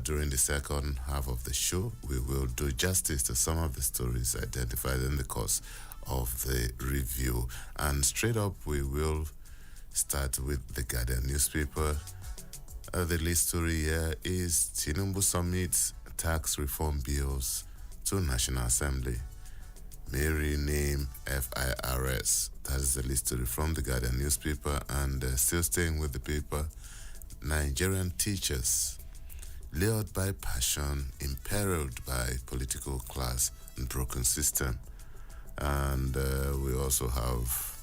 During the second half of the show, we will do justice to some of the stories identified in the course of the review. And straight up, we will start with the Guardian newspaper. The lead story here is Tinubu submits tax reform bills to National Assembly. May rename FIRS. That is the lead story from the Guardian newspaper. And still staying with the paper, Nigerian teachers lured by passion, imperiled by political class and broken system. And we also have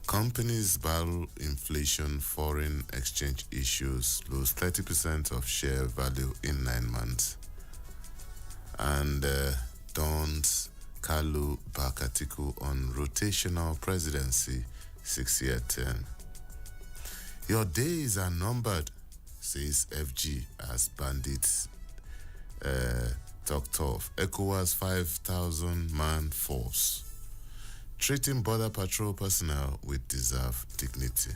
companies battle inflation, foreign exchange issues, lose 30% of share value in 9 months. And Dawn's Kalu Bakatiku on rotational presidency, 6-year term. Your days are numbered, says FG as bandits talk tough. ECOWAS 5,000-man force. Treating border patrol personnel with deserved dignity.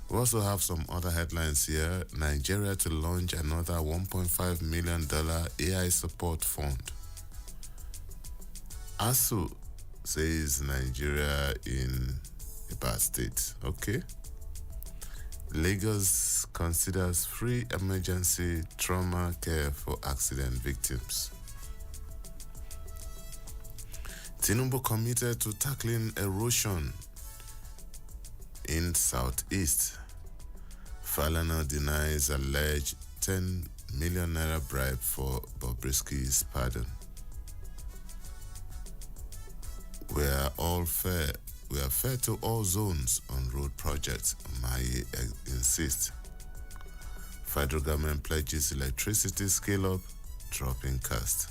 We also have some other headlines here. Nigeria to launch another $1.5 million AI support fund. ASU says Nigeria in a bad state. Okay. Lagos considers free emergency trauma care for accident victims. Tinubu committed to tackling erosion in Southeast. Falana denies alleged 10 million naira bribe for Bobrisky's pardon. We are fair to all zones on road projects, Maye insists. Federal government pledges electricity scale-up, dropping cost.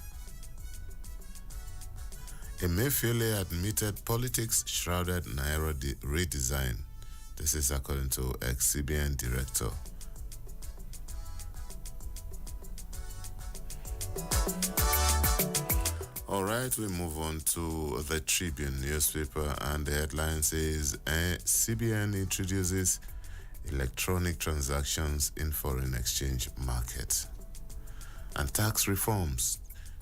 Emefiele admitted politics shrouded Naira redesign. This is according to ex-CBN director. All right, we move on to the Tribune newspaper, and the headline says CBN introduces electronic transactions in foreign exchange market. And tax reforms.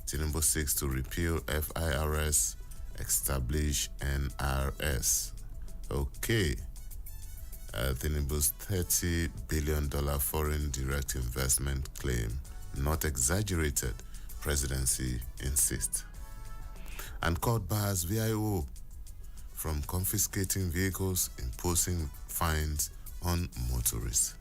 Tinubu seeks to repeal FIRS, establish NRS. Okay. Tinubu's $30 billion foreign direct investment claim, not exaggerated, presidency insists. And court bars VIO from confiscating vehicles, imposing fines on motorists.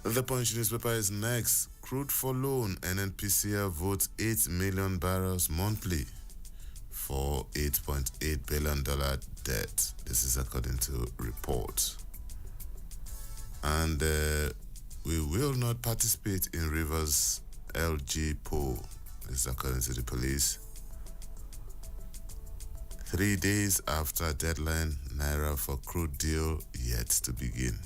The Punch newspaper is next. Crude for loan. NNPCL votes 8 million barrels monthly for $8.8 billion debt. This is according to reports. And we will not participate in Rivers LG poll. This is according to the police. 3 days after deadline, Naira for crude deal yet to begin.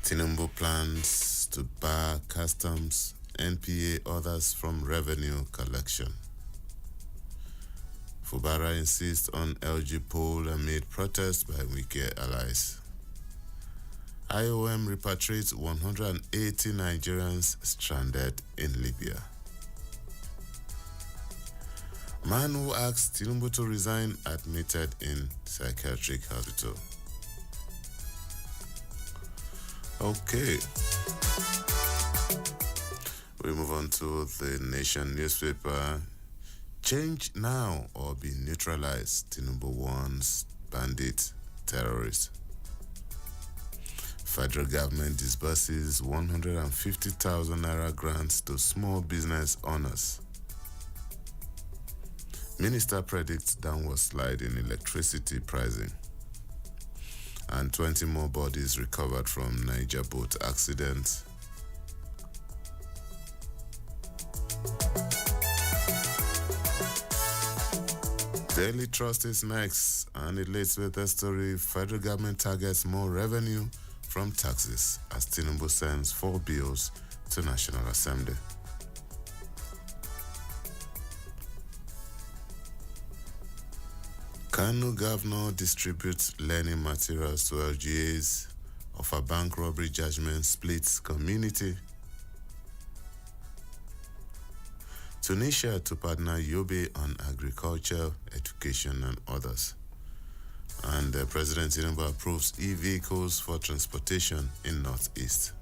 Tinubu plans to bar customs, NPA others from revenue collection. Fubara insists on LG poll amid protests by Wike allies. IOM repatriates 180 Nigerians stranded in Libya. Man who asked Tinubu to resign admitted in psychiatric hospital. Okay. We move on to the Nation newspaper. Change now or be neutralized. Tinubu warns bandit terrorists. Federal government disburses 150,000 naira grants to small business owners. Minister predicts downward slide in electricity pricing. And 20 more bodies recovered from Niger boat accident. Daily Trust is next, and it leads with the story: federal government targets more revenue from taxes as Tinubu sends 4 bills to National Assembly. Kano governor distributes learning materials to LGAs of a bank robbery judgment splits community. Tunisia to partner Yobe on agriculture, education, and others. And President Tinubu approves e-vehicles for transportation in Northeast.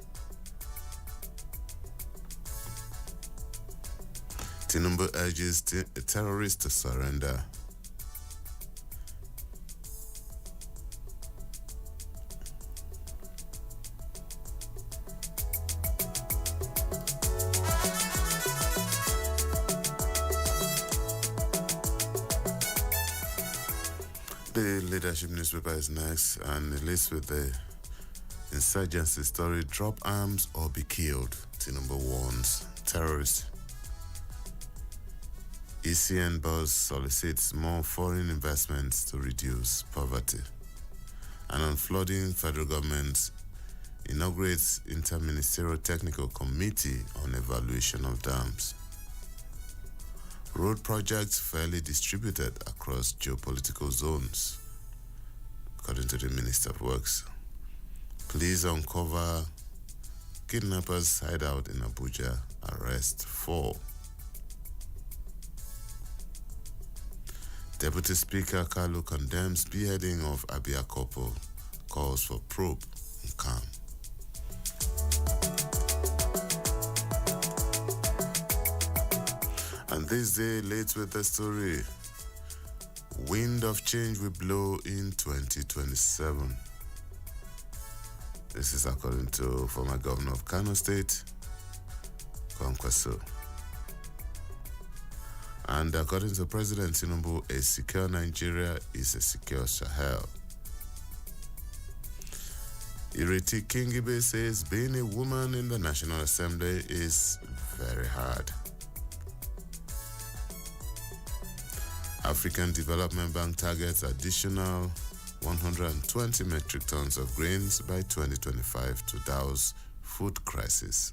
Tinubu urges terrorists to surrender. The leadership newspaper is next, and it lists with the insurgency story: drop arms or be killed. Tinubu warns terrorists. ECN boss solicits more foreign investments to reduce poverty. And on flooding, federal government inaugurates interministerial technical committee on evaluation of dams. Road projects fairly distributed across geopolitical zones, according to the Minister of Works. Police uncover kidnappers hideout in Abuja, arrest 4. Deputy Speaker Kalu condemns beheading of Abia couple, calls for probe and calm. And this day, late with the story: wind of change will blow in 2027. This is according to former governor of Kano State, Kwankwaso. And according to President Tinubu, a secure Nigeria is a secure Sahel. Ireti Kingibe says being a woman in the National Assembly is very hard. African Development Bank targets additional 120 metric tons of grains by 2025 to douse food crisis.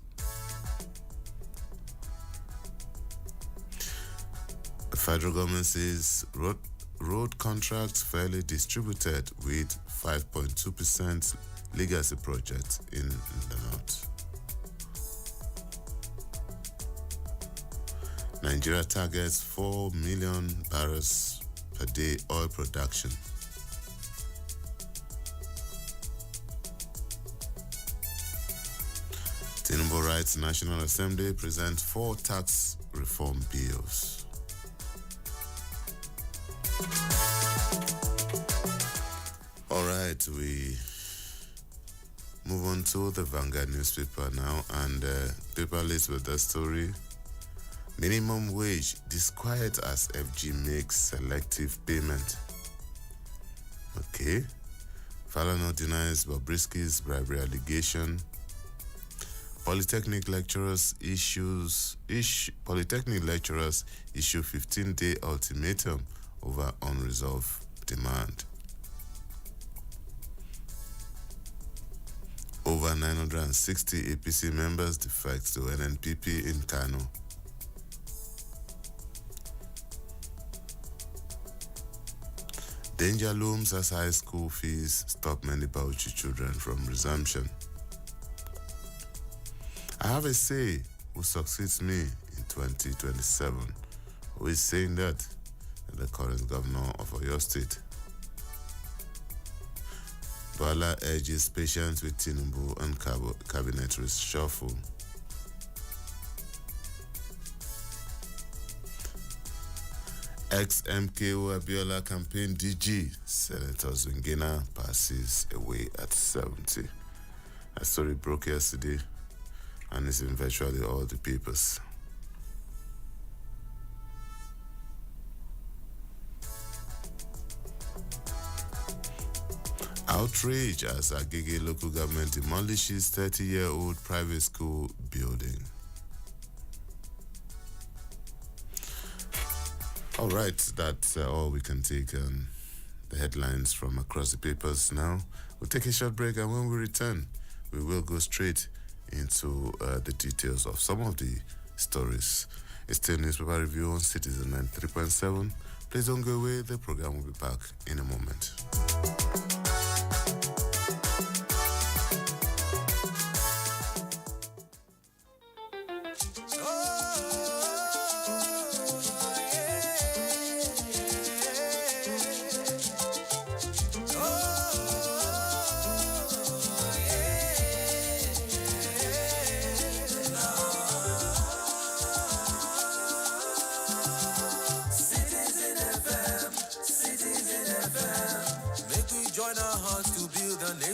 The federal government says road contracts fairly distributed with 5.2% legacy projects in the north. Nigeria targets 4 million barrels per day oil production. Tinubu writes National Assembly presents 4 tax reform bills. All right, we move on to the Vanguard newspaper now, and paper lists with the story: minimum wage disquiet as FG makes selective payment. Okay. Falana denies Bobrisky's bribery allegation. Polytechnic lecturers issue 15-day ultimatum over unresolved demand. Over 960 APC members defect to NNPP in Kano. Danger looms as high school fees stop many Bauchi children from resumption. I have a say who succeeds me in 2027. Who is saying that? The current governor of Oyo State. Bala urges patience with Tinubu and cabinet reshuffle. Ex-MKO Abiola campaign DG, Senator Zwingina passes away at 70. A story broke yesterday and is in virtually all the papers. Outrage as Agege local government demolishes 30-year-old private school building. All right, that's all we can take on the headlines from across the papers now. We'll take a short break, and when we return, we will go straight into the details of some of the stories. It's still Newspaper Review on Citizen 93.7. Please don't go away. The program will be back in a moment.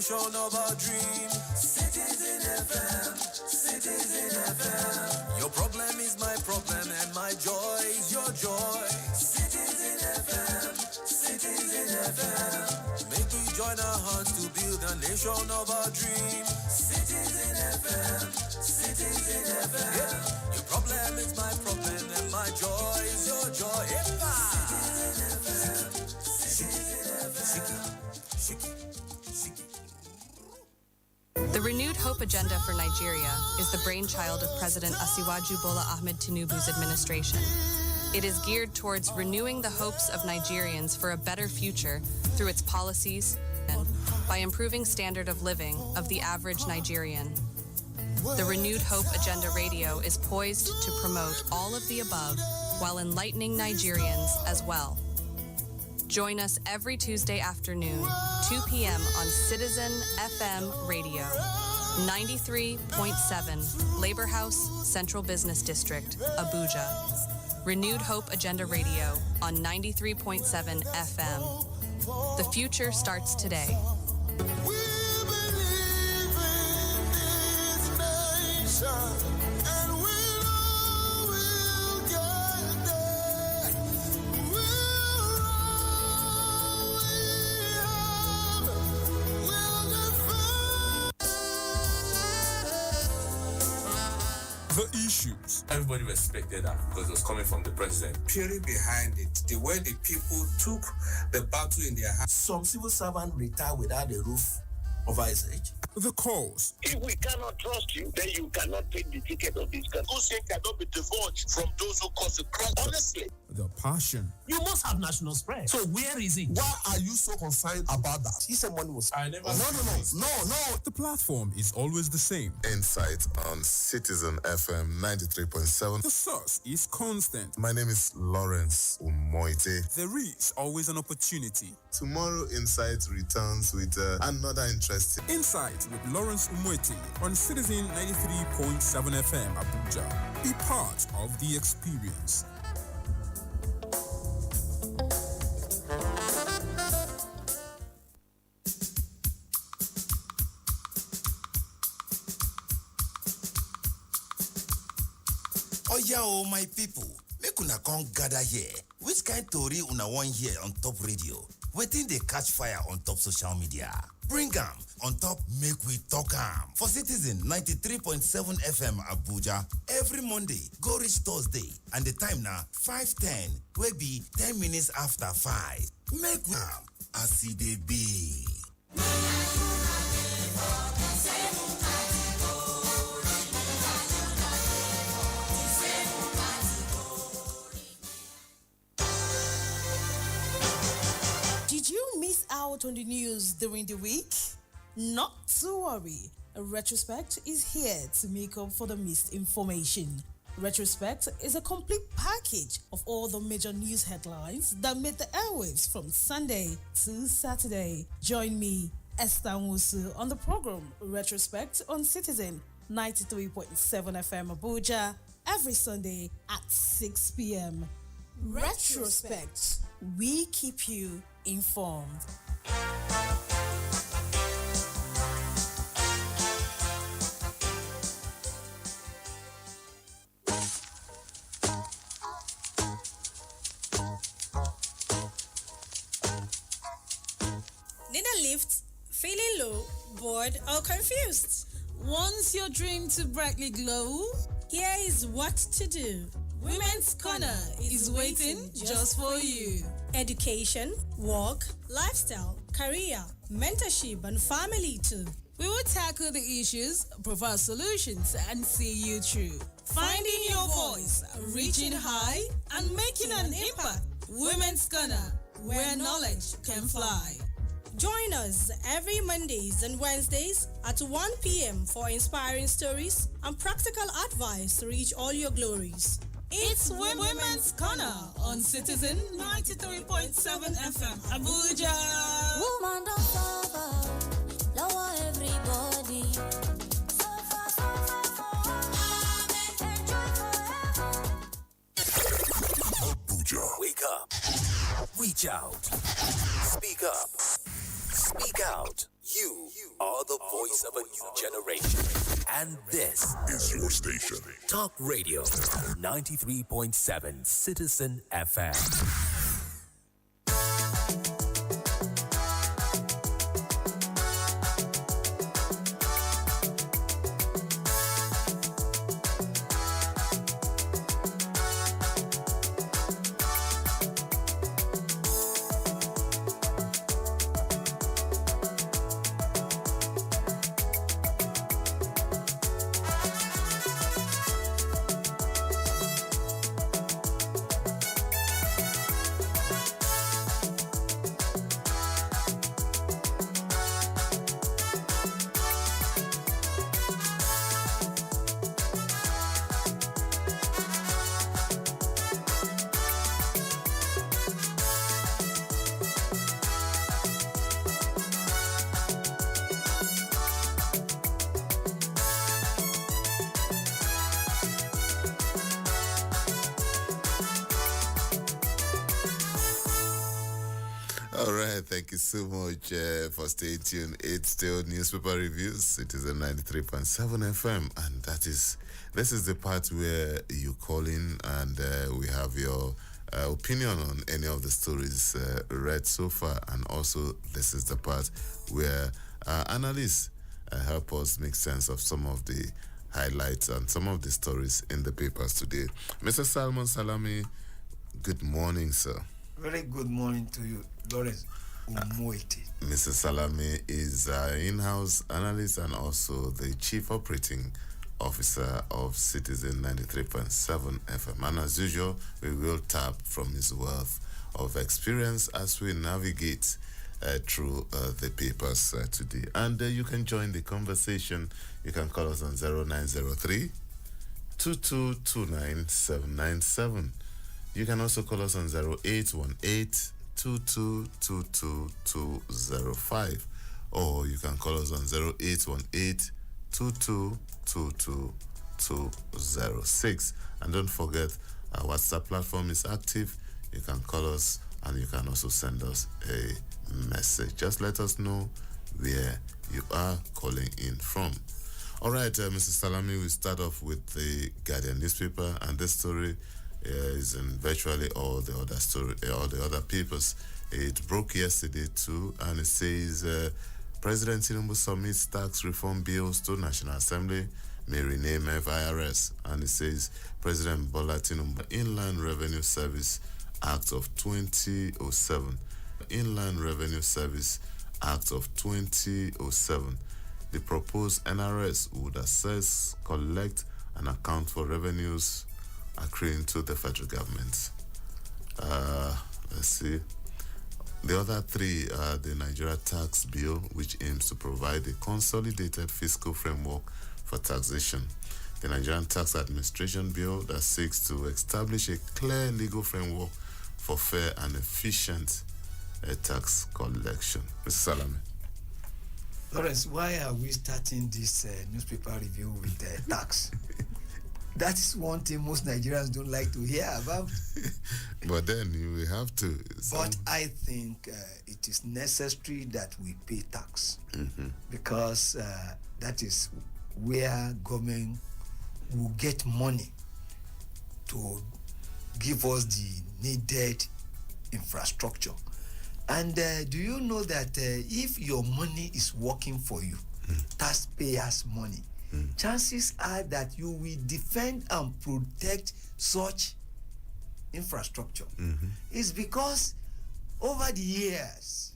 Of our dream, Citizen FM, Citizen FM. Your problem is my problem, and my joy is your joy. Citizen FM, Citizen FM. Make we join our hands to build a nation of our dream. Citizen FM, Citizen FM. Yeah. Your problem is my problem, and my joy is your joy. Citizen FM, Citizen FM. The Renewed Hope Agenda for Nigeria is the brainchild of President Asiwaju Bola Ahmed Tinubu's administration. It is geared towards renewing the hopes of Nigerians for a better future through its policies and by improving standard of living of the average Nigerian. The Renewed Hope Agenda Radio is poised to promote all of the above while enlightening Nigerians as well. Join us every Tuesday afternoon, 2 p.m. on Citizen FM Radio, 93.7, Labor House, Central Business District, Abuja. Renewed Hope Agenda Radio on 93.7 FM. The future starts today. We believe in this nation. The issues. Everybody respected that because it was coming from the president. Theory behind it, the way the people took the battle in their hands. Some civil servant retired without a roof over his head. The cause. If we cannot trust you, then you cannot take the ticket of this country. Hussein cannot be divorced from those who cause the crime. Honestly. The passion. You must have national spread. So where is it? Why are you so concerned about that? He said money was. I never. No. The platform is always the same. Insight on Citizen FM 93.7. The source is constant. My name is Lawrence Umoite. There is always an opportunity. Tomorrow, Insight returns with another interesting. Insight with Lawrence Umoite on Citizen 93.7 FM Abuja. Be part of the experience. Oya o my people, make una come gather here. Which kind tori una wan hear on top radio? Wetin dey catch fire on top social media? Bring am on top, make we talk am. For Citizen 93.7 FM Abuja, every Monday go reach Thursday, and the time na 5:10, wey be 10 minutes after 5. Make we am as e dey be. Did you miss out on the news during the week? Not to worry. Retrospect is here to make up for the missed information. Retrospect is a complete package of all the major news headlines that made the airwaves from Sunday to Saturday. Join me, Esther Nwusu, on the program Retrospect on Citizen 93.7 FM Abuja every Sunday at 6 p.m. Retrospect. We keep you informed. Need a lift? Feeling low, bored, or confused? Wants your dream to brightly glow? Here is what to do. Women's Corner is waiting just for you. Education, work, lifestyle, career, mentorship, and family too. We will tackle the issues, provide solutions, and see you through. Finding your voice, reaching high, and making an impact. Women's Corner, where knowledge can fly. Join us every Mondays and Wednesdays at 1 p.m. for inspiring stories and practical advice to reach all your glories. It's Women's Corner on Citizen 93.7 FM, Abuja. Woman don't suffer, lower everybody. Abuja. Wake up. Reach out. Speak up. Speak out. You are the voice of a new generation. And this is your station. Talk Radio 93.7 Citizen FM. All right, thank you so much for staying tuned. It's still newspaper reviews. It is a 93.7 FM, and this is the part where you call in and we have your opinion on any of the stories read so far, and also this is the part where analysts help us make sense of some of the highlights and some of the stories in the papers today. Mr. Salmon Salami, good morning, sir. Very good morning to you, Lawrence Umoiti. Mr. Salami is an in-house analyst and also the chief operating officer of Citizen 93.7 FM. And as usual, we will tap from his wealth of experience as we navigate through the papers today. And you can join the conversation. You can call us on 0903 2229797. You can also call us on 0818 2222205, or you can call us on 0818 2222206. And don't forget, our WhatsApp platform is active. You can call us and you can also send us a message. Just let us know where you are calling in from. All right, Mr. Salami, we start off with the Guardian newspaper, and this story is in virtually all the other papers. It broke yesterday too, and it says President Tinubu submits tax reform bills to National Assembly, may rename FIRS, and it says President Bola Tinubu Inland Revenue Service Act of 2007. Inland Revenue Service Act of 2007. The proposed NRS would assess, collect, and account for revenues accruing to the federal government. Let's see. The other three are the Nigeria Tax Bill, which aims to provide a consolidated fiscal framework for taxation. The Nigerian Tax Administration Bill that seeks to establish a clear legal framework for fair and efficient tax collection. Mr. Salami. Lawrence, why are we starting this newspaper review with tax? That is one thing most Nigerians don't like to hear about. But then we have to. But I think it is necessary that we pay tax, because that is where government will get money to give us the needed infrastructure. And do you know that if your money is working for you, taxpayers' money, chances are that you will defend and protect such infrastructure. It's because over the years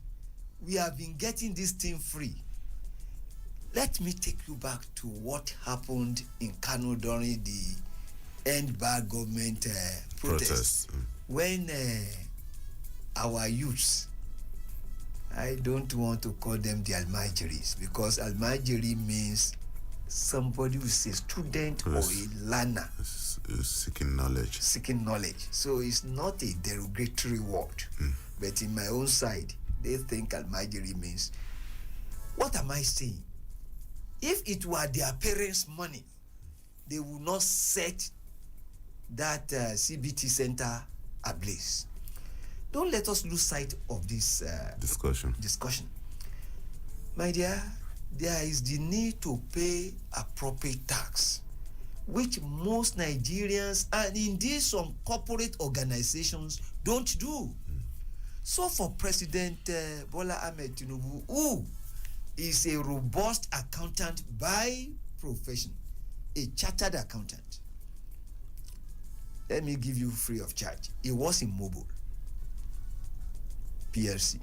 we have been getting this thing free. Let me take you back to what happened in Kano during the End Bad Government protest. When our youths, I don't want to call them the Almajiris, because Almajiri means somebody who is a student or a learner. Seeking knowledge. Seeking knowledge. So it's not a derogatory word. But in my own side, they think Almajiri means. What am I saying? If it were their parents' money, they would not set that CBT center ablaze. Don't let us lose sight of this discussion. My dear, there is the need to pay appropriate tax, which most Nigerians and indeed some corporate organizations don't do. So for President Bola Ahmed Tinubu, who is a robust accountant by profession, a chartered accountant, let me give you free of charge. He was in Mobile PLC,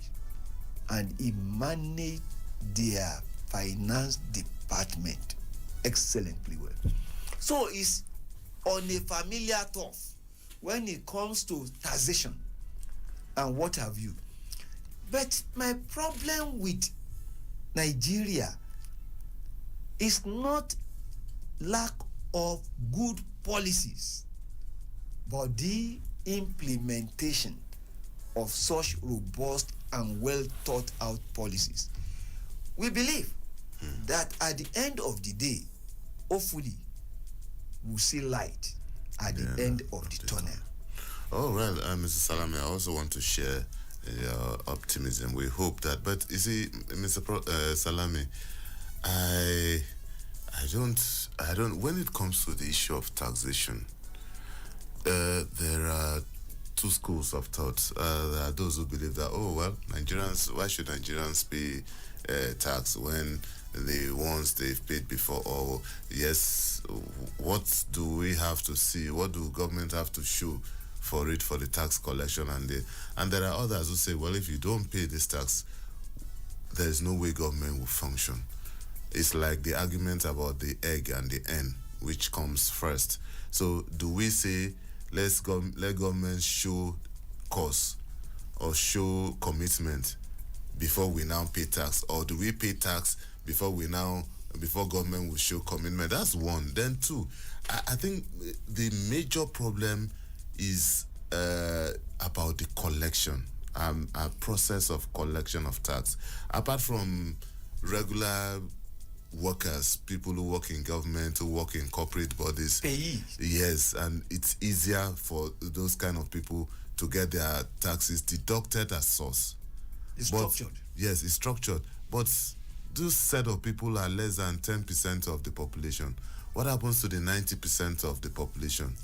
and he managed their finance department excellently well. So it's on a familiar turf when it comes to taxation and what have you. But my problem with Nigeria is not lack of good policies, but the implementation of such robust and well thought out policies. We believe that at the end of the day, hopefully, we'll see light at the end of the tunnel. Oh, well, Mr. Salami, I also want to share your optimism. We hope that, but you see, Mr. Salami, I don't, when it comes to the issue of taxation, there are two schools of thought. There are those who believe that, oh, well, Nigerians, why should Nigerians pay tax when the ones they've paid before? Or, yes, what do we have to see? What do government have to show for it, for the tax collection? And there are others who say, well, if you don't pay this tax, there's no way government will function. It's like the argument about the egg and the hen, which comes first. So do we say, let government show cause or show commitment before we now pay tax? Or do we pay tax before government will show commitment? That's one. Then two, I think the major problem is about the collection, a process of collection of tax. Apart from regular workers, people who work in government, who work in corporate bodies. Yes, and it's easier for those kind of people to get their taxes deducted at source. It's structured. Yes, it's structured. But this set of people are less than 10% of the population. What happens to the 90% of the population?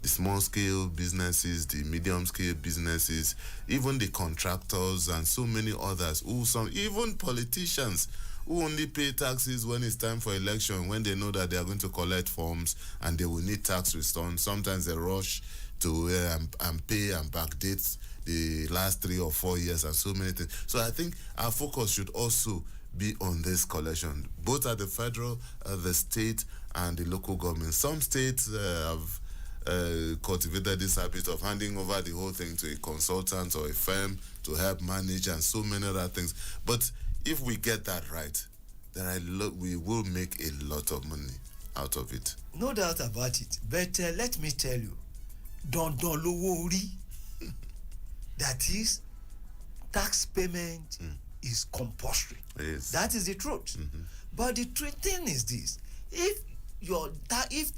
The small-scale businesses, the medium-scale businesses, even the contractors and so many others, even politicians who only pay taxes when it's time for election, when they know that they are going to collect forms and they will need tax returns. Sometimes they rush to and pay and backdate the last 3 or 4 years and so many things. So I think our focus should also be on this collection, both at the federal, the state, and the local government. Some states have cultivated this habit of handing over the whole thing to a consultant or a firm to help manage and so many other things. But if we get that right, then we will make a lot of money out of it. No doubt about it. But let me tell you, don't worry. That is, tax payment is compulsory. Yes. That is the truth. But the truth thing is this: if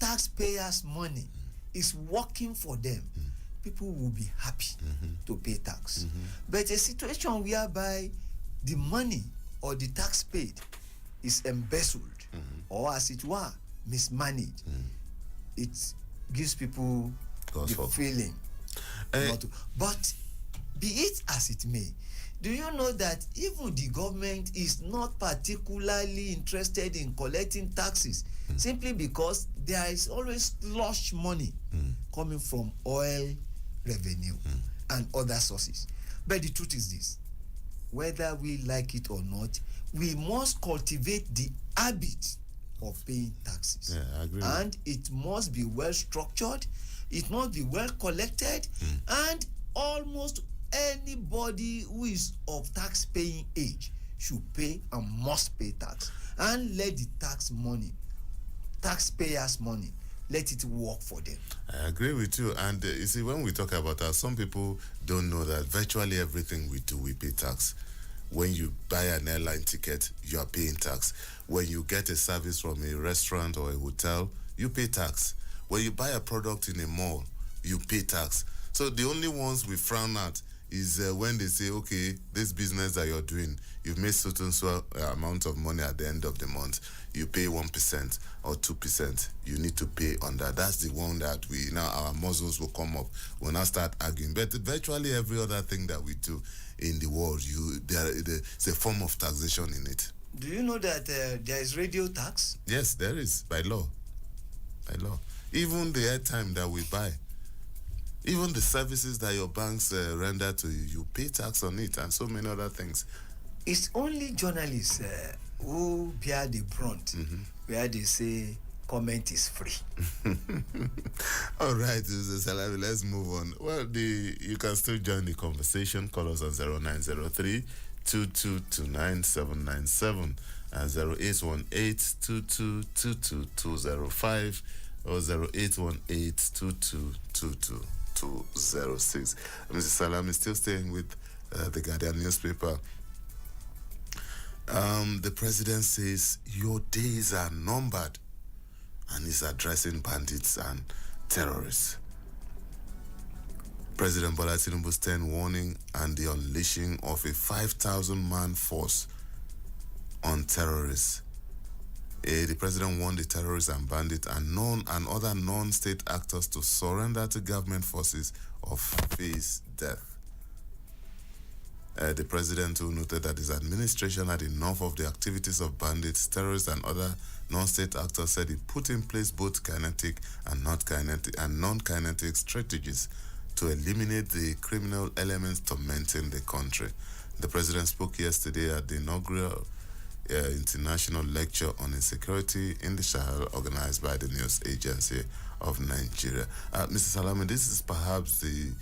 taxpayers' money is working for them, people will be happy to pay tax. But a situation whereby the money or the tax paid is embezzled or, as it were, mismanaged, it gives people the feeling not to. But be it as it may, Do you know that even the government is not particularly interested in collecting taxes simply because there is always slush money coming from oil revenue and other sources? But the truth is this: whether we like it or not, we must cultivate the habit of paying taxes. Yeah, I agree. And it must be well structured, it must be well collected, and almost anybody who is of tax-paying age should pay and must pay tax. And let the taxpayers' money, let it work for them. I agree with you. And you see, when we talk about that, some people don't know that virtually everything we do, we pay tax. When you buy an airline ticket, you are paying tax. When you get a service from a restaurant or a hotel, you pay tax. When you buy a product in a mall, you pay tax. So the only ones we frown at is when they say, okay, this business that you're doing, you've made certain amount of money at the end of the month, you pay 1% or 2%, you need to pay on that. That's the one that we now, our muzzles will come up. We'll now start arguing. But virtually every other thing that we do in the world, there's a form of taxation in it. Do you know that there is radio tax? Yes, there is, by law. By law. Even the airtime that we buy, even the services that your banks render to you, you pay tax on it, and so many other things. It's only journalists who bear the brunt, where they say comment is free. All right, Mr. Salami, let's move on. Well, you can still join the conversation. Call us on 0903 2229797 and 0818-2222-205 or 0818-2222-206. Mr. Salami is still staying with the Guardian newspaper. The president says your days are numbered, and is addressing bandits and terrorists. President Bola Tinubu stand warning and the unleashing of a 5,000-man force on terrorists. The president warned the terrorists and bandits and other non-state actors to surrender to government forces or face death. The president who noted that his administration had enough of the activities of bandits, terrorists, and other non-state actors, said he put in place both kinetic and non-kinetic strategies to eliminate the criminal elements tormenting the country. The president spoke yesterday at the inaugural international lecture on insecurity in the Sahel, organized by the News Agency of Nigeria. Mr. Salami, this is perhaps the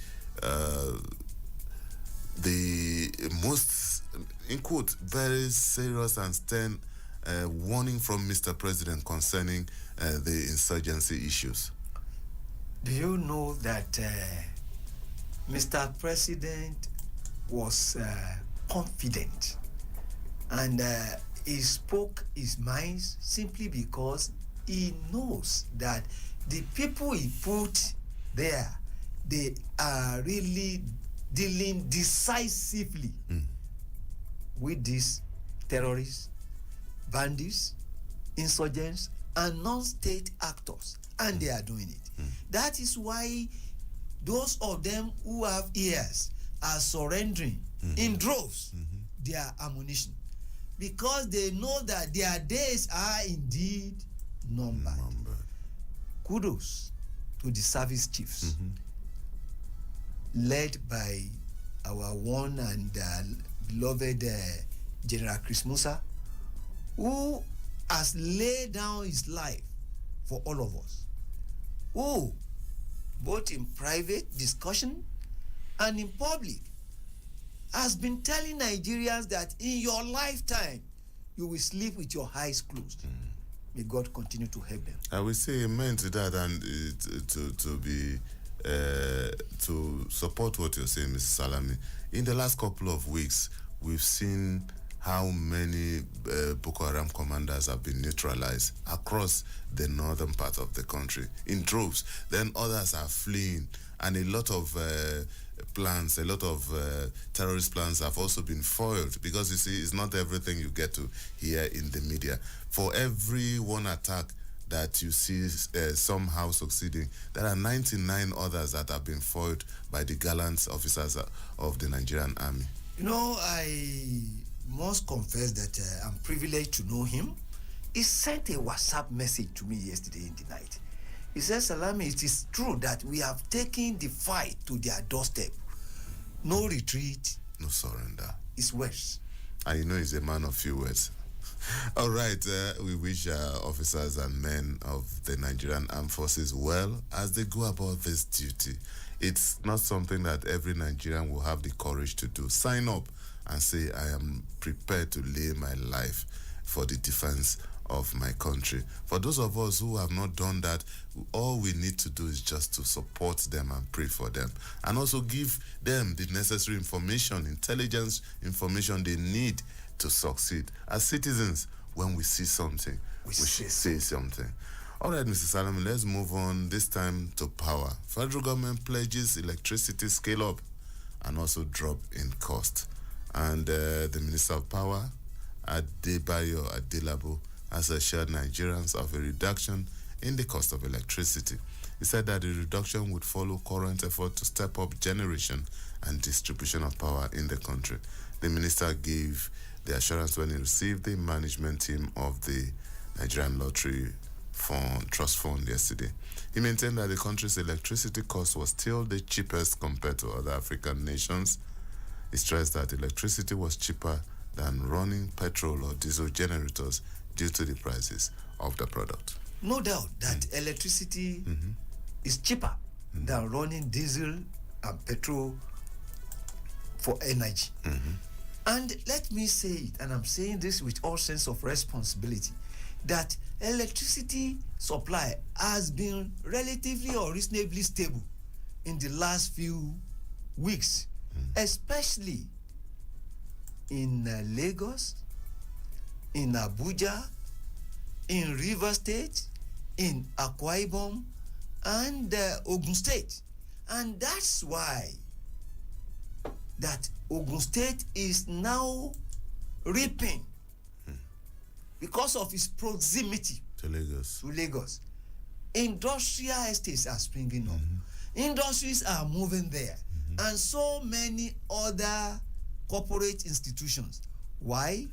most, in quote, very serious and stern warning from Mr. President concerning the insurgency issues. Do you know that Mr. President was confident and he spoke his mind simply because he knows that the people he put there, they are really dealing decisively with these terrorists, bandits, insurgents, and non-state actors, and they are doing it. That is why those of them who have ears are surrendering in droves their ammunition, because they know that their days are indeed numbered. Kudos to the service chiefs, led by our one and beloved General Chris Musa, who has laid down his life for all of us, who, both in private discussion and in public, has been telling Nigerians that in your lifetime, you will sleep with your eyes closed. May God continue to help them. I will say amen to that, and to support what you're saying, Mr. Salami. In the last couple of weeks, we've seen how many Boko Haram commanders have been neutralized across the northern part of the country in droves. Then others are fleeing, and a lot of plans, a lot of terrorist plans have also been foiled, because you see, it's not everything you get to hear in the media. For every one attack that you see somehow succeeding, there are 99 others that have been foiled by the gallant officers of the Nigerian army. You know, I must confess that I'm privileged to know him. He sent a WhatsApp message to me yesterday in the night. He says, Salami, it is true that we have taken the fight to their doorstep. No retreat. No surrender. It's worse. And you know he's a man of few words. All right, we wish officers and men of the Nigerian Armed Forces well as they go about this duty. It's not something that every Nigerian will have the courage to do. Sign up and say, I am prepared to lay my life for the defense of my country. For those of us who have not done that, all we need to do is just to support them and pray for them, and also give them the necessary information, intelligence information they need to succeed. As citizens, when we see something, we should say something. All right, Mr. Salami, let's move on, this time to power. Federal government pledges electricity scale up and also drop in cost. And the Minister of Power, Adebayo Adelabo, has assured Nigerians of a reduction in the cost of electricity. He said that the reduction would follow current effort to step up generation and distribution of power in the country. The minister gave the assurance when he received the management team of the Nigerian Lottery Trust Fund yesterday. He maintained that the country's electricity cost was still the cheapest compared to other African nations. He stressed that electricity was cheaper than running petrol or diesel generators due to the prices of the product. No doubt that electricity is cheaper than running diesel and petrol for energy. And let me say it, and I'm saying this with all sense of responsibility, that electricity supply has been relatively or reasonably stable in the last few weeks, especially in Lagos, in Abuja, in Rivers State, in Akwa Ibom, and Ogun State. And that's why that Ogun State is now reaping because of its proximity to Lagos. Industrial estates are springing up. Industries are moving there. And so many other corporate institutions. Why?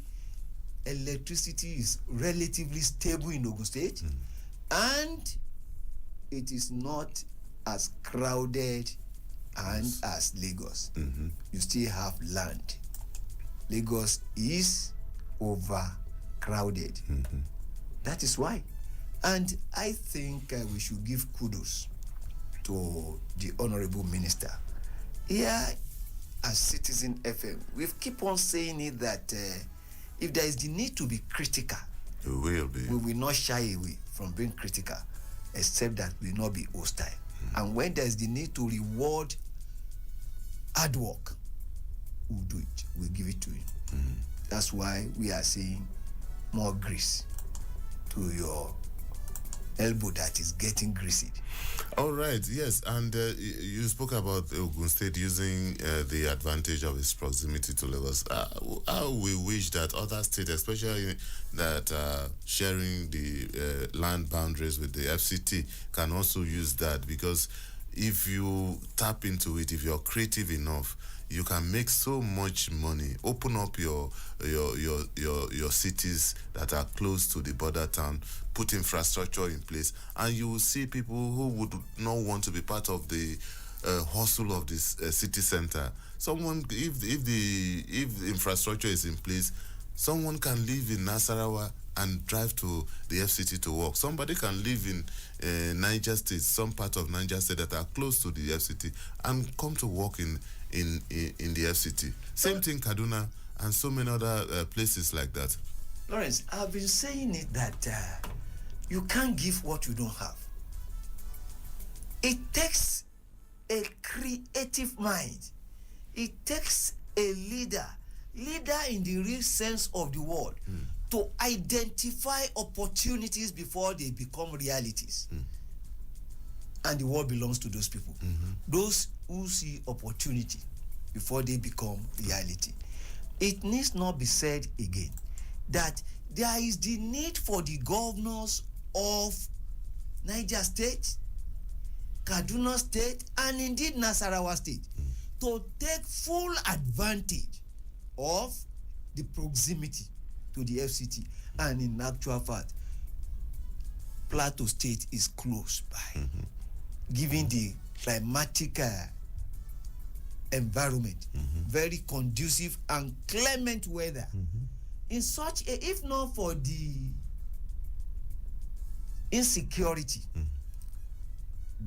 Electricity is relatively stable in Ogun State, and it is not as crowded and as Lagos. You still have land. Lagos is overcrowded. That is why. And I think we should give kudos to the Honorable Minister. Here at Citizen FM, we keep on saying it that if there is the need to be critical, we will not shy away from being critical, except that we will not be hostile. And when there is the need to reward hard work, we'll do it. We'll give it to him. That's why we are saying more grease to your elbow that is getting greasy. All right, yes, and you spoke about Ogun State using the advantage of its proximity to Lagos. How we wish that other states, especially that sharing the land boundaries with the FCT, can also use that, because if you tap into it, if you're creative enough, you can make so much money. Open up your cities that are close to the border town, put infrastructure in place, and you will see people who would not want to be part of the hustle of this city center. Someone, if the infrastructure is in place, someone can live in Nasarawa and drive to the FCT to work. Somebody can live in Niger State, some part of Niger State that are close to the FCT, and come to work in the FCT. Same thing Kaduna and so many other places like that. Lawrence, I've been saying it that you can't give what you don't have. It takes a creative mind. It takes a leader in the real sense of the word, to identify opportunities before they become realities. And the world belongs to those people. Those who see opportunity before they become reality. It needs not be said again that there is the need for the governors of Niger State, Kaduna State, and indeed Nasarawa State to take full advantage of the proximity to the FCT. And in actual fact, Plateau State is close by, given the climatic environment, very conducive and clement weather. In such a, if not for the insecurity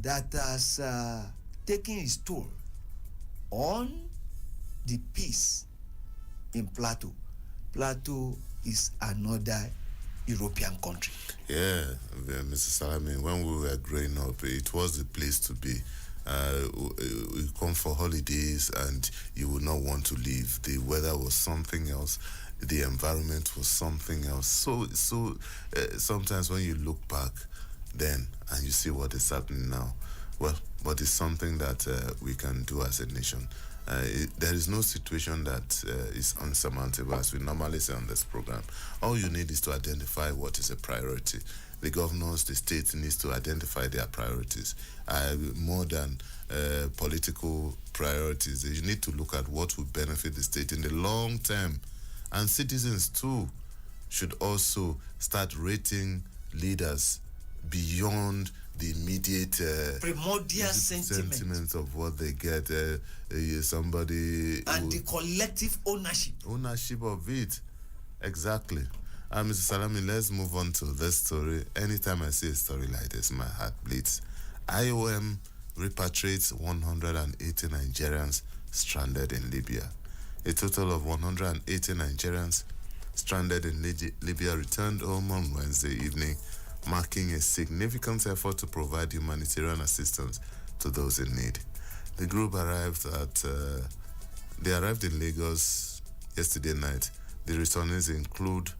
that has taken its toll on the peace in Plateau, Plateau is another European country. Yeah, Mr. Salami, when we were growing up, it was the place to be. You come for holidays and you would not want to leave. The weather was something else. The environment was something else. So sometimes when you look back then and you see what is happening now, well, but it's something that we can do as a nation. There is no situation that is unsurmountable, as we normally say on this program. All you need is to identify what is a priority. The governors, the states needs to identify their priorities. More than political priorities, you need to look at what will benefit the state in the long term. And citizens too should also start rating leaders beyond the immediate primordial sentiments of what they get. Somebody and the collective ownership of it. Exactly. Mr. Salami, let's move on to this story. Anytime I see a story like this, my heart bleeds. IOM repatriates 180 Nigerians stranded in Libya. A total of 180 Nigerians stranded in Libya returned home on Wednesday evening, marking a significant effort to provide humanitarian assistance to those in need. The group arrived in Lagos yesterday night. The returnees include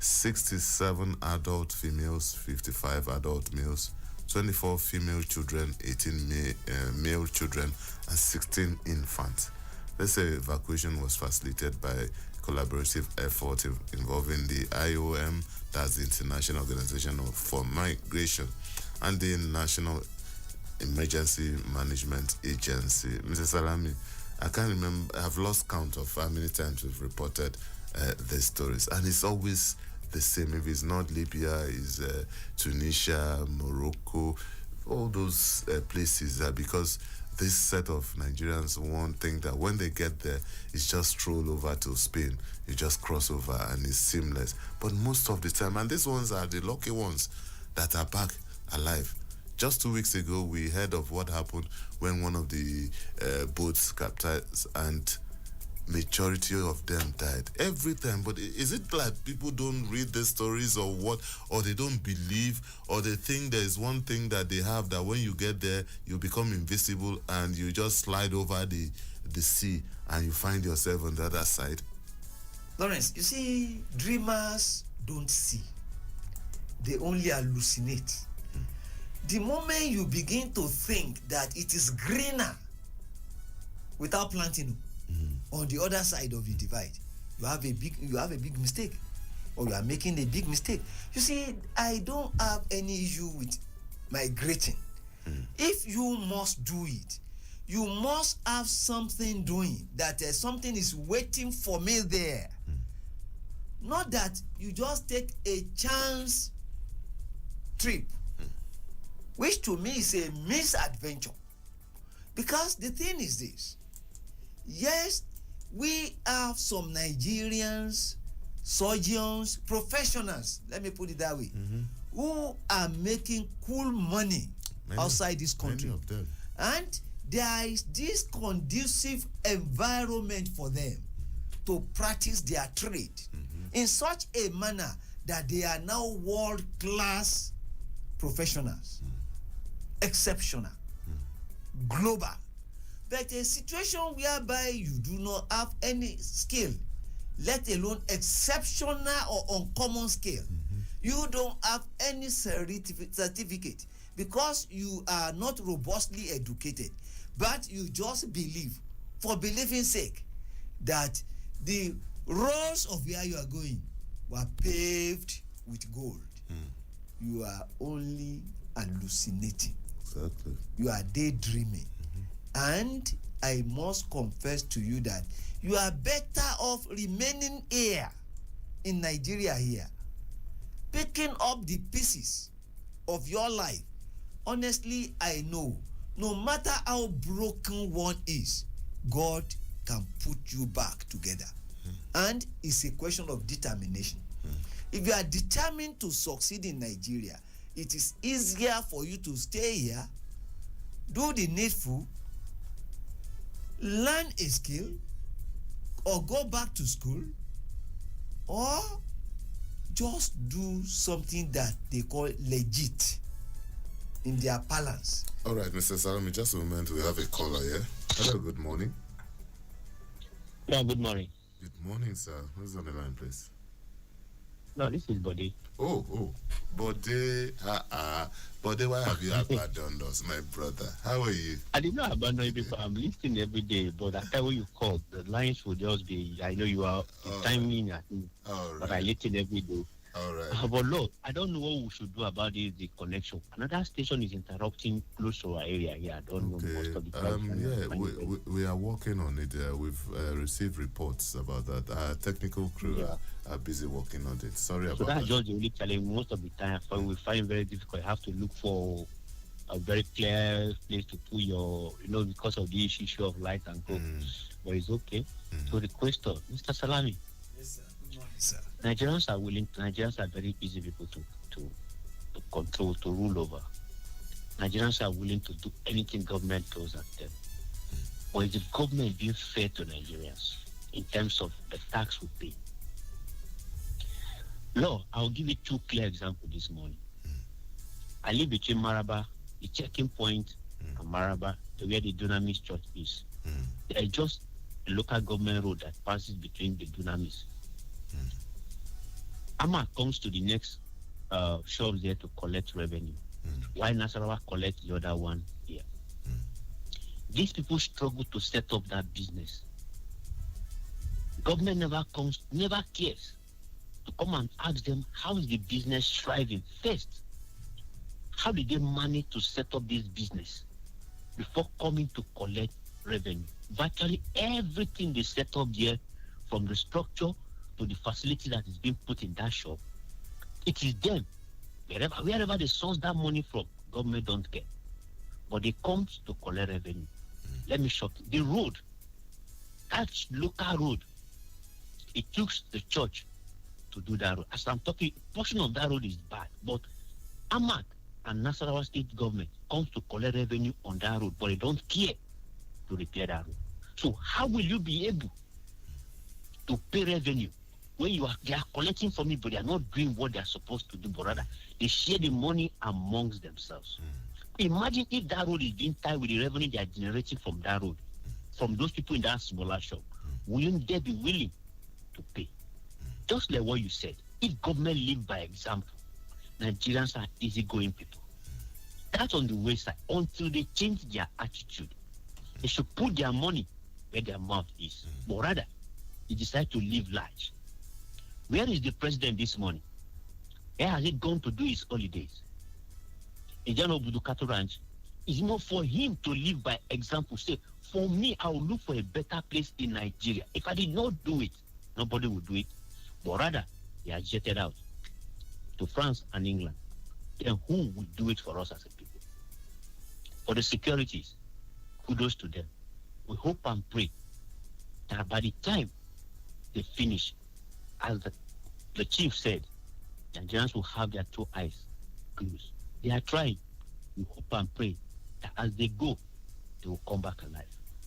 67 adult females, 55 adult males, 24 female children, 18 male children, and 16 infants. This evacuation was facilitated by a collaborative effort involving the IOM, that's the International Organization for Migration, and the National Emergency Management Agency. Mr. Salami, I can't remember, I've lost count of how many times we've reported these stories, and it's always the same. If it's not Libya, it's Tunisia, Morocco, all those places, because this set of Nigerians won't think that when they get there, it's just stroll over to Spain. You just cross over and it's seamless. But most of the time, and these ones are the lucky ones that are back alive. Just 2 weeks ago, we heard of what happened when one of the boats capsized and majority of them died every time. But is it like people don't read the stories or what, or they don't believe, or they think there's one thing that they have that when you get there you become invisible and you just slide over the sea and you find yourself on the other side? Lawrence, you see, dreamers don't see, they only hallucinate. The moment you begin to think that it is greener without planting on the other side of the divide, you have a big mistake, or you are making a big mistake. You see, I don't have any issue with migrating. If you must do it, you must have something doing, that something is waiting for me there. Not that you just take a chance trip, which to me is a misadventure. Because the thing is this: yes, we have some Nigerians, surgeons, professionals, let me put it that way, who are making cool money outside this country. Many of them. And there is this conducive environment for them to practice their trade in such a manner that they are now world-class professionals, exceptional, global. But a situation whereby you do not have any skill, let alone exceptional or uncommon skill, you don't have any certificate because you are not robustly educated, but you just believe, for believing's sake, that the roads of where you are going were paved with gold. You are only hallucinating. Exactly. You are daydreaming. And I must confess to you that you are better off remaining here in Nigeria here, picking up the pieces of your life. Honestly, I know no matter how broken one is, God can put you back together. And it's a question of determination. If you are determined to succeed in Nigeria, it is easier for you to stay here, do the needful, learn a skill, or go back to school, or just do something that they call legit in their parlance. All right, Mr. Salami, just a moment. We have a caller here. Hello, good morning. Yeah, good morning. Good morning, sir. Who's on the line, please? No, this is Bode. Oh, Bode. Bode, why have you abandoned us, my brother? How are you? I did not abandon you because I'm listening every day, but after when you call, the lines will just be, I know you are timing, I think, but I listen every day. All right. But look, I don't know what we should do about this, the connection. Another station is interrupting close to our area here. I don't know most of the time. We are working on it. We've received reports about that. Our technical crew are busy working on it. Sorry about that. So that's just the only challenge. Most of the time, we find very difficult. You have to look for a very clear place to put your, because of the issue of light and go. But it's okay. So the question, Mr. Salami. Yes, sir. Good morning, sir. Nigerians are very easy people to control, to rule over. Nigerians are willing to do anything government throws at them. Or is the government being fair to Nigerians in terms of the tax we pay? No, I'll give you two clear examples this morning. I live between Maraba, the checking point, and Maraba, where the Dunamis Church is. There is just a local government road that passes between the Dunamis. Ama comes to the next shops there to collect revenue, while Nasarawa collects the other one here. These people struggle to set up that business. Government never cares to come and ask them, how is the business thriving? First, how did they manage to set up this business before coming to collect revenue? Virtually everything they set up there, from the structure to the facility that is being put in that shop, it is them. Wherever they source that money from, government don't care. But they come to collect revenue. Let me shock you. The road, that local road, it took the church to do that road. As I'm talking, portion of that road is bad. But Ahmad and Nasarawa state government comes to collect revenue on that road, but they don't care to repair that road. So how will you be able to pay revenue when they are collecting from you, but they are not doing what they are supposed to do, but rather they share the money amongst themselves? Imagine if that road is being tied with the revenue they are generating from that road, from those people in that smaller shop. Wouldn't they be willing to pay? Just like what you said, if government live by example, Nigerians are easygoing people. That's on the wayside until they change their attitude. They should put their money where their mouth is, but rather they decide to live large. Where is the president this morning? Where has he gone to do his holidays? In Jano Budukato Ranch, it's not for him to live by example. Say, for me, I will look for a better place in Nigeria. If I did not do it, nobody would do it. But rather, they are jetted out to France and England. Then who will do it for us as a people? For the securities, kudos to them. We hope and pray that by the time they finish, as the chief said, Nigerians will have their two eyes closed. They are trying. We hope and pray that as they go, they will come back alive.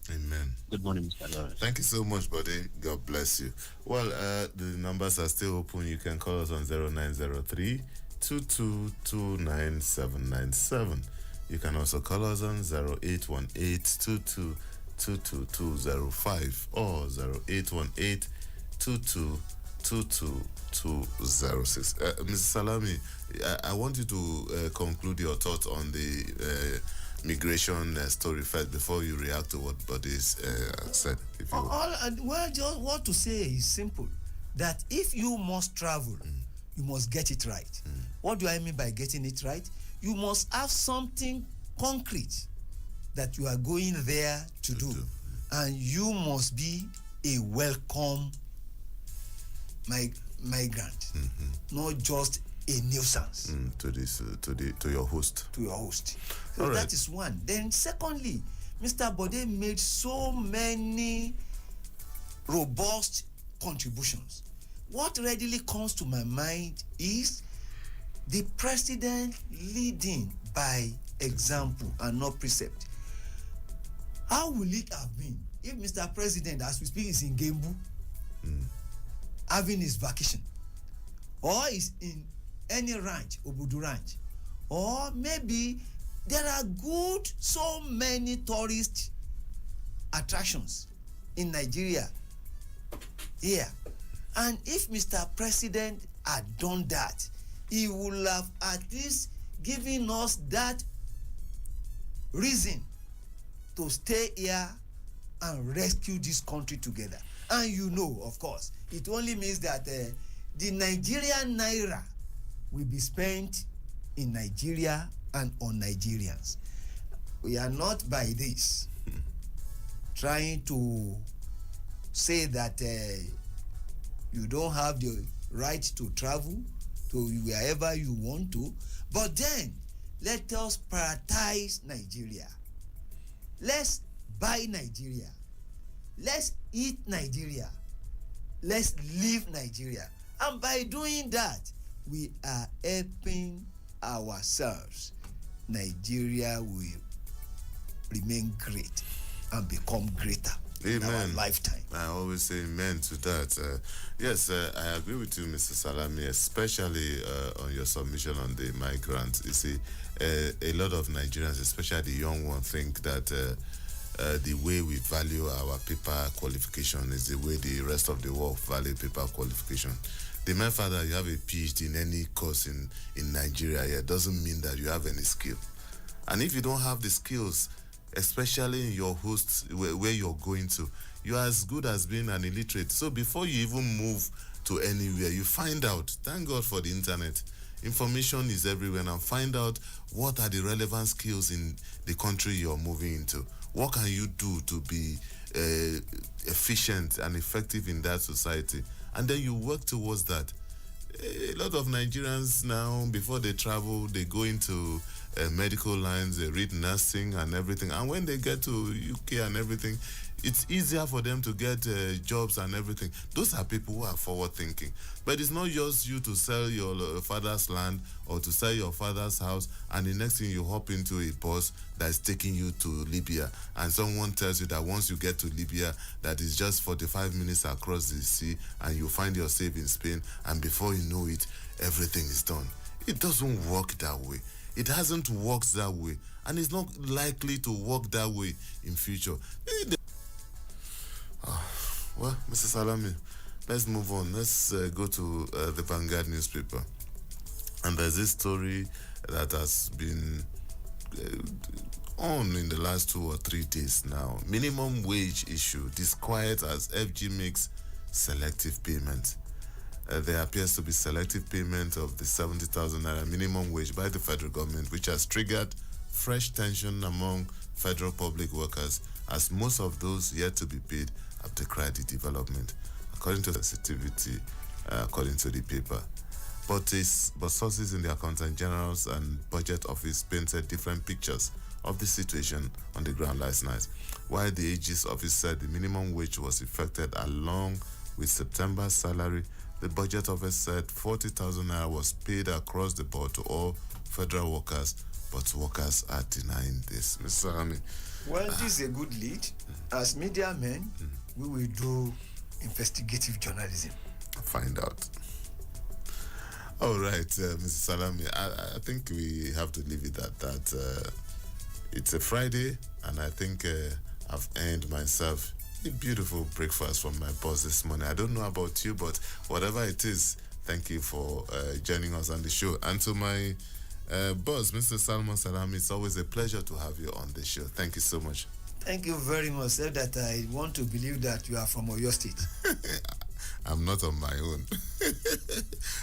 Amen. Good morning, Mr. Lawrence. Thank you so much, buddy. God bless you. Well, the numbers are still open. You can call us on 0903 2229797. You can also call us on 0818 2222205 or 0818 2222206. Mr. Salami, I want you to conclude your thoughts on the migration story first before you react to what Buddy's said. If you just what to say is simple. That if you must travel, you must get it right. What do I mean by getting it right? You must have something concrete that you are going there to do. and you must be a welcome migrant, not just a nuisance to your host. To your host. So All that right. is one. Then secondly, Mr. Bode made so many robust contributions. What readily comes to my mind is the president leading by example and not precept. How will it have been if Mr. President, as we speak, is in Gembu, having his vacation, or is in any ranch, Obudu ranch, or maybe there are so many tourist attractions in Nigeria here, and if Mr. President had done that, he would have at least given us that reason to stay here and rescue this country together. And you know, of course, it only means that the Nigerian naira will be spent in Nigeria and on Nigerians. We are not by this trying to say that you don't have the right to travel to wherever you want to, but then let us prioritize Nigeria. Let's buy Nigeria. Let's eat Nigeria. Let's live Nigeria. And by doing that, we are helping ourselves. Nigeria will remain great and become greater in our lifetime. I always say amen to that. Yes, I agree with you, Mr. Salami, especially on your submission on the migrants. You see, a lot of Nigerians, especially the young ones, think that the way we value our paper qualification is the way the rest of the world value paper qualification. The mere fact that you have a PhD in any course in Nigeria here doesn't mean that you have any skill. And if you don't have the skills, especially in your host where you're going to, you're as good as being an illiterate. So before you even move to anywhere, you find out. Thank God for the internet. Information is everywhere, and find out what are the relevant skills in the country you're moving into. What can you do to be efficient and effective in that society? And then you work towards that. A lot of Nigerians now, before they travel, they go into medical lines, they read nursing and everything. And when they get to UK and everything, it's easier for them to get jobs and everything. Those are people who are forward thinking. But it's not just you to sell your father's land or to sell your father's house, and the next thing you hop into a bus that's taking you to Libya, and someone tells you that once you get to Libya, that is just 45 minutes across the sea, and you find yourself in Spain, and before you know it, everything is done. It doesn't work that way. It hasn't worked that way, and it's not likely to work that way in future. Well, Mr. Salami, let's move on. Let's go to the Vanguard newspaper. And there's this story that has been on in the last 2 or 3 days now. Minimum wage issue, disquiet as FG makes selective payment. There appears to be selective payment of the 70,000 naira minimum wage by the federal government, which has triggered fresh tension among federal public workers, as most of those yet to be paid have decried the development, according to the sensitivity, according to the paper. But sources in the Accountant General's and Budget Office painted different pictures of the situation on the ground last night. While the AG's office said the minimum wage was affected along with September's salary, the Budget Office said 40,000 naira was paid across the board to all federal workers, but workers are denying this. Mr. Salami. Well, this is a good lead. As media men, we will do investigative journalism. Find out. All right, Mr. Salami, I think we have to leave it at that. It's a Friday, and I think I've earned myself a beautiful breakfast from my boss this morning. I don't know about you, but whatever it is, thank you for joining us on the show. And to my boss, Mr. Salman Salami, it's always a pleasure to have you on the show. Thank you so much. Thank you very much. Said that I want to believe that you are from Oyo State. I'm not on my own.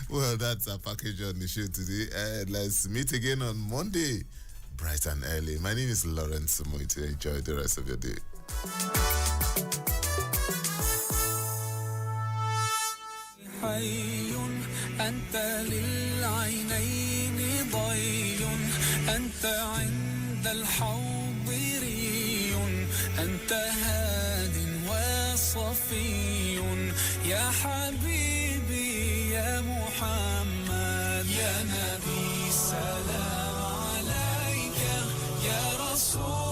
Well, that's our package on the show today. Let's meet again on Monday. bright and early. My name is Lawrence Moiti. Enjoy the rest of your day. حي أنت للعينين ضي أنت عند الحاضري أنت هاد وصفي يا حبيبي يا محمد يا نبي سلام عليك يا رسول